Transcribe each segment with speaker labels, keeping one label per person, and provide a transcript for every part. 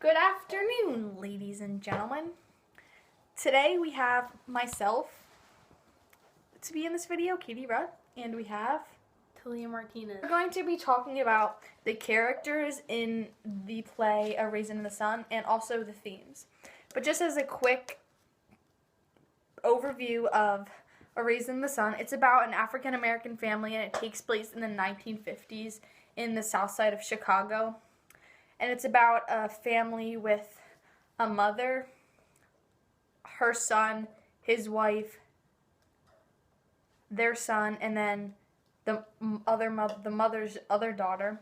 Speaker 1: Good afternoon, ladies and gentlemen. Today we have myself to be in this video, Katie Rudd, and we have
Speaker 2: Taliah Martinez.
Speaker 1: We're going to be talking about the characters in the play A Raisin in the Sun and also the themes. But just as a quick overview of A Raisin in the Sun, it's about an African American family and it takes place in the 1950s in the south side of Chicago. And it's about a family with a mother, her son, his wife, their son, and then the mother's other daughter,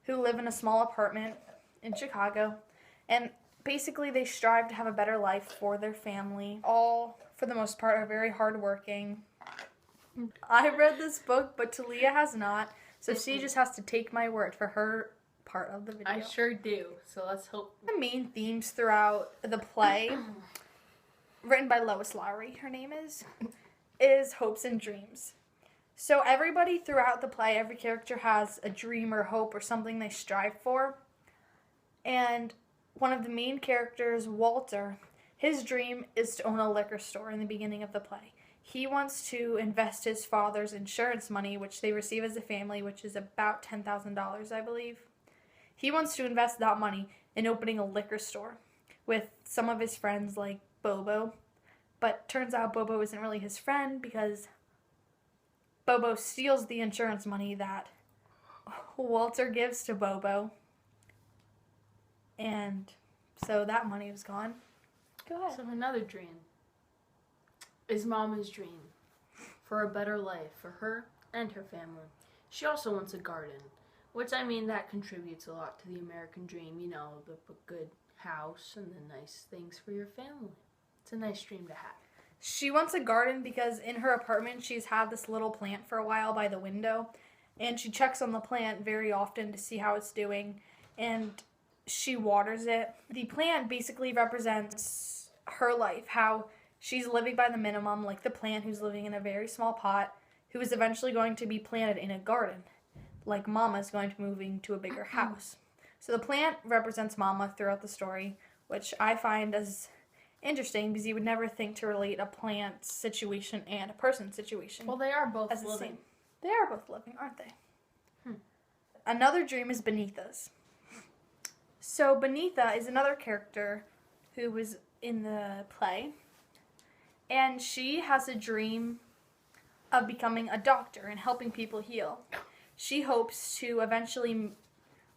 Speaker 1: who live in a small apartment in Chicago. And basically they strive to have a better life for their family. All, for the most part, are very hardworking. I read this book, but Taliah has not, so she just has to take my word for her part of the video.
Speaker 2: I sure do, so let's hope.
Speaker 1: The main themes throughout the play, written by Lois Lowry, her name is hopes and dreams. So everybody throughout the play, every character has a dream or hope or something they strive for. And one of the main characters, Walter, his dream is to own a liquor store in the beginning of the play. He wants to invest his father's insurance money, which they receive as a family, which is about $10,000, I believe. He wants to invest that money in opening a liquor store with some of his friends like Bobo. But turns out Bobo isn't really his friend because Bobo steals the insurance money that Walter gives to Bobo. And so that money was gone. Go ahead.
Speaker 2: So another dream is Mama's dream for a better life for her and her family. She also wants a garden, which, I mean, that contributes a lot to the American dream, you know, the good house and the nice things for your family. It's a nice dream to have.
Speaker 1: She wants a garden because in her apartment she's had this little plant for a while by the window, and she checks on the plant very often to see how it's doing, and she waters it. The plant basically represents her life, how she's living by the minimum, like the plant who's living in a very small pot, who is eventually going to be planted in a garden, like Mama's going to be moving to a bigger house. So the plant represents Mama throughout the story, which I find as interesting because you would never think to relate a plant situation and a person situation.
Speaker 2: Well, they are both
Speaker 1: as the
Speaker 2: living.
Speaker 1: same. They are both living, aren't they? Another dream is Beneatha's. So Beneatha is another character who was in the play, and she has a dream of becoming a doctor and helping people heal. She hopes to eventually,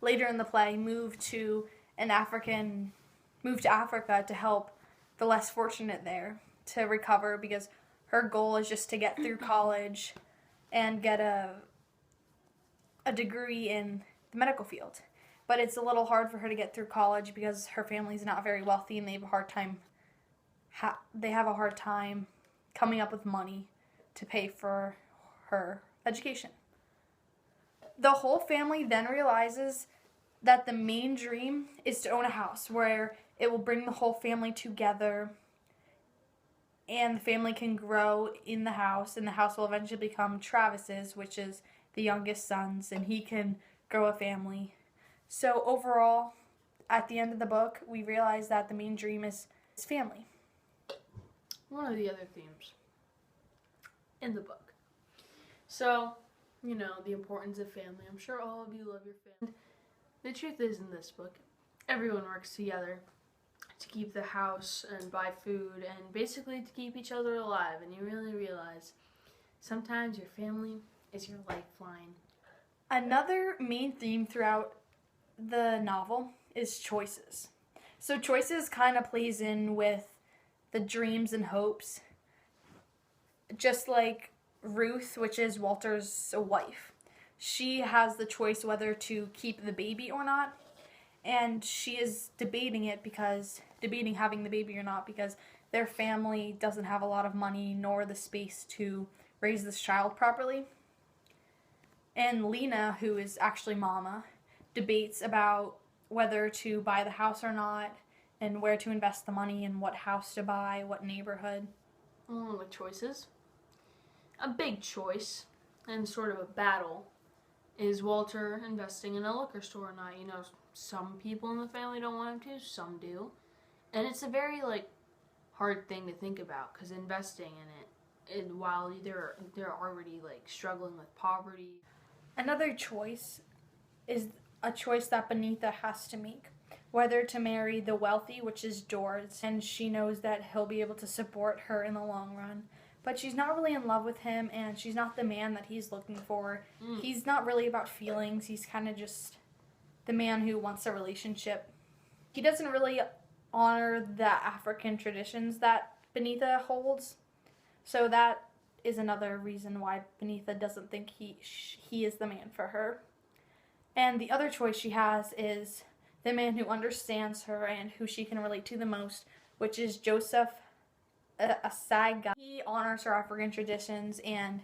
Speaker 1: later in the play, move to Africa to help the less fortunate there to recover, because her goal is just to get through college and get a degree in the medical field. But it's a little hard for her to get through college because her family's not very wealthy and they have a hard time coming up with money to pay for her education. The whole family then realizes that the main dream is to own a house where it will bring the whole family together and the family can grow in the house, and the house will eventually become Travis's, which is the youngest son's, and he can grow a family. So overall, at the end of the book, we realize that the main dream is family.
Speaker 2: One of the other themes in the book. So, you know, the importance of family. I'm sure all of you love your family. The truth is, in this book, everyone works together to keep the house and buy food and basically to keep each other alive. And you really realize sometimes your family is your lifeline.
Speaker 1: Another main theme throughout the novel is choices. So choices kind of plays in with the dreams and hopes. Just like Ruth, which is Walter's wife. She has the choice whether to keep the baby or not. And she is debating having the baby or not because their family doesn't have a lot of money nor the space to raise this child properly. And Lena, who is actually Mama, debates about whether to buy the house or not and where to invest the money and what house to buy, what neighborhood.
Speaker 2: Along with choices, a big choice and sort of a battle is Walter investing in a liquor store or not. You know, some people in the family don't want him to, some do. And it's a very, like, hard thing to think about, because investing in it, while they're already, like, struggling with poverty.
Speaker 1: Another choice is a choice that Benita has to make. Whether to marry the wealthy, which is George, and she knows that he'll be able to support her in the long run. But she's not really in love with him, and she's not the man that he's looking for. He's not really about feelings. He's kind of just the man who wants a relationship. He doesn't really honor the African traditions that Benita holds. So that is another reason why Benita doesn't think he is the man for her. And the other choice she has is the man who understands her and who she can relate to the most, which is Joseph Asaga. He honors her African traditions and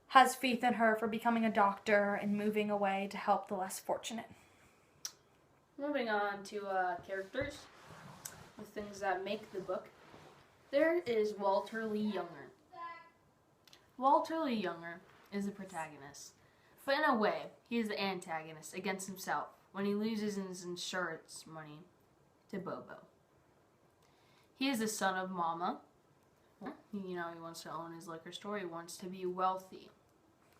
Speaker 1: has faith in her for becoming a doctor and moving away to help the less fortunate.
Speaker 2: Moving on to characters, the things that make the book. There is Walter Lee Younger. Walter Lee Younger is the protagonist, but in a way, he is the antagonist against himself when he loses his insurance money to Bobo. He is the son of Mama. He wants to own his liquor store. He wants to be wealthy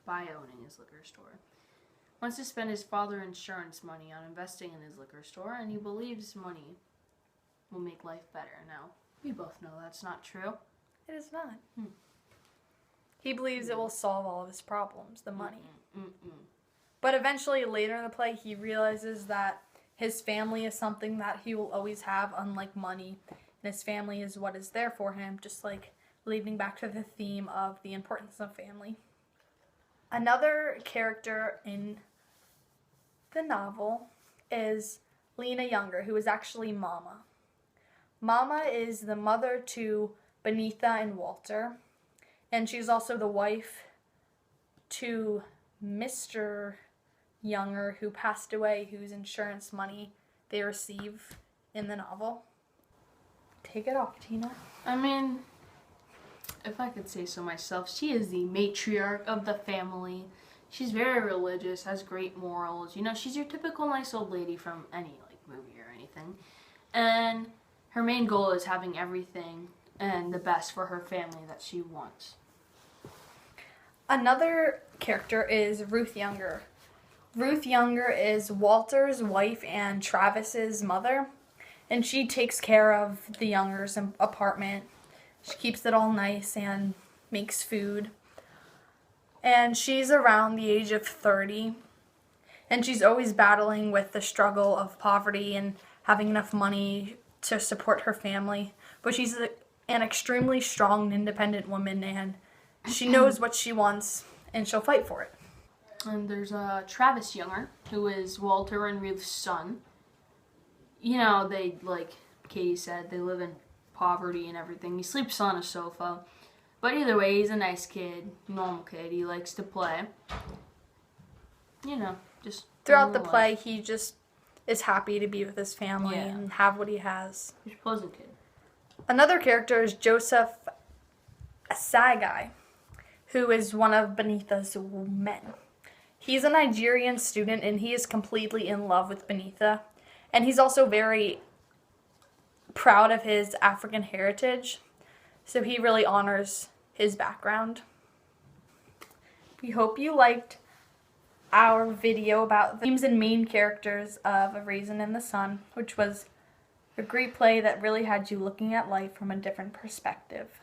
Speaker 2: by owning his liquor store. Wants to spend his father's insurance money on investing in his liquor store, and he believes money will make life better. Now, we both know that's not true.
Speaker 1: It is not. He believes it will solve all of his problems, the money. But eventually, later in the play, he realizes that his family is something that he will always have, unlike money. And his family is what is there for him, just like leading back to the theme of the importance of family. Another character in the novel is Lena Younger, who is actually Mama. Mama is the mother to Benita and Walter, and she's also the wife to Mr. Younger, who passed away, whose insurance money they receive in the novel. Take it off, Tina.
Speaker 2: I mean, if I could say so myself, she is the matriarch of the family. She's very religious, has great morals. She's your typical nice old lady from any movie or anything. And her main goal is having everything and the best for her family that she wants.
Speaker 1: Another character is Ruth Younger. Ruth Younger is Walter's wife and Travis's mother. And she takes care of the Youngers' apartment. She keeps it all nice and makes food. And she's around the age of 30. And she's always battling with the struggle of poverty and having enough money to support her family. But she's an extremely strong and independent woman, and she knows what she wants, and she'll fight for it.
Speaker 2: And there's Travis Younger, who is Walter and Ruth's son. They, like Katie said, they live in poverty and everything. He sleeps on a sofa. But either way, he's a nice kid, normal kid. He likes to play. Just
Speaker 1: throughout the play, he just is happy to be with his family and have what he has.
Speaker 2: He's a pleasant kid.
Speaker 1: Another character is Joseph Asagai, who is one of Benita's men. He's a Nigerian student, and he is completely in love with Benita. And he's also very proud of his African heritage, so he really honors his background. We hope you liked our video about the themes and main characters of A Raisin in the Sun, which was a great play that really had you looking at life from a different perspective.